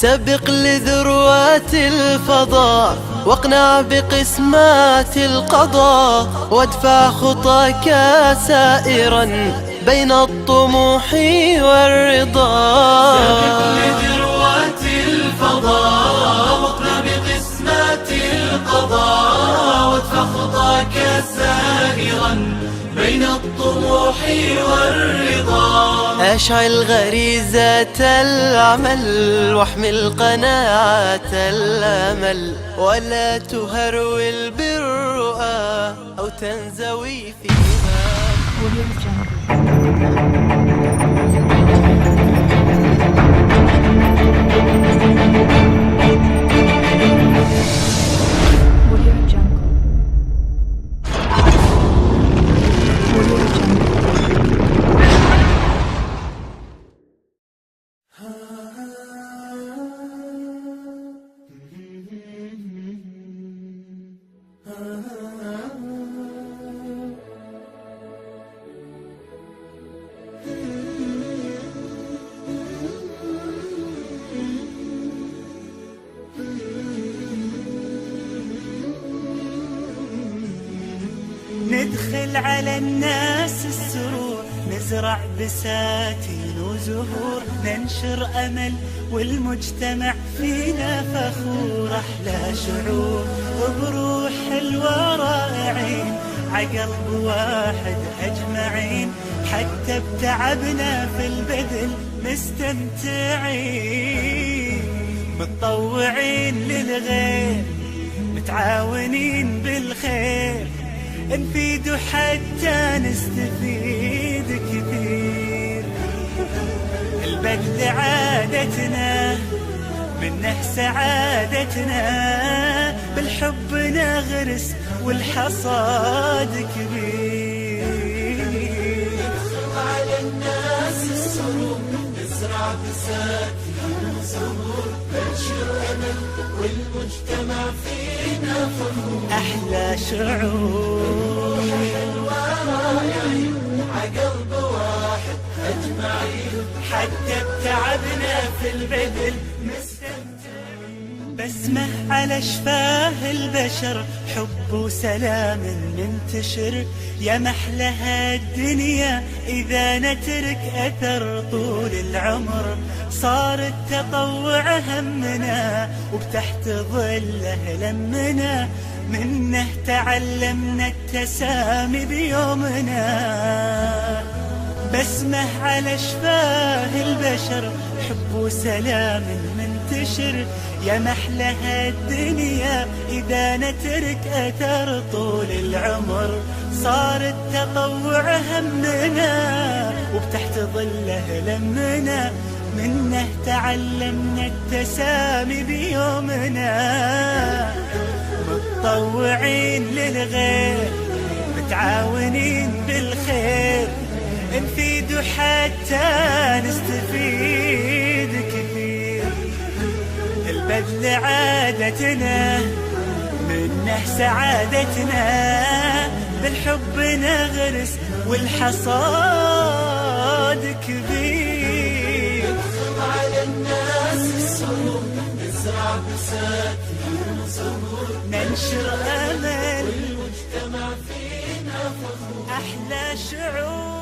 سبق لذروات الفضاء واقنع بقسمات القضاء، وادفع خطاك سائرا بين الطموح والرضا. سبق لذروات الفضاء واقنع بقسمات القضاء، وادفع خطاك سائرا بين الطموح والرضا. أشعل غريزة العمل واحمل قناعة الأمل، ولا تهرول بالرؤى أو تنزوي فيها. ندخل على الناس السرور، نزرع بساتين وزهور، ننشر أمل والمجتمع فينا فخور. أحلى شعور بروح الورائعين، عقلب واحد أجمعين، حتى بتعبنا في البذل مستمتعين. متطوعين للغير، متعاونين بالخير، نفيد حتى نستفيد كثير. البذل عادتنا، منه سعادتنا، بالحب نغرس والحصاد كبير. ندخل على الناس السرور، نزرع بساتين وزهور، ننشر أمل والمجتمع فينا فخور. أحلى شعور الورائعين، عقلب واحد أجمعين، حتى بتعبنا في البذل مستمتعين. بسمة على شفاه البشر، حب وسلام منتشر، يا محلها الدنيا إذا نترك أثر طول العمر. صار التطوع همنا، وبتحت ظله لمنا، منه تعلمنا التسامي بيومنا. بسمة على شفاه البشر، حب وسلام منتشر، يا محلها الدنيا إذا نترك أثر طول العمر. صار التطوع همنا، وبتحت ظله لمنا، منه تعلمنا التسامي بيومنا. متطوعين للغير، متعاونين بالخير، نفيد حتى نستفيد كثير. البذل عادتنا، منه سعادتنا، بالحب نغرس والحصاد كبير. ندخل على الناس السرور، نزرع بساتين وزهور، ننشر أمل والمجتمع فينا فخور. أحلى شعور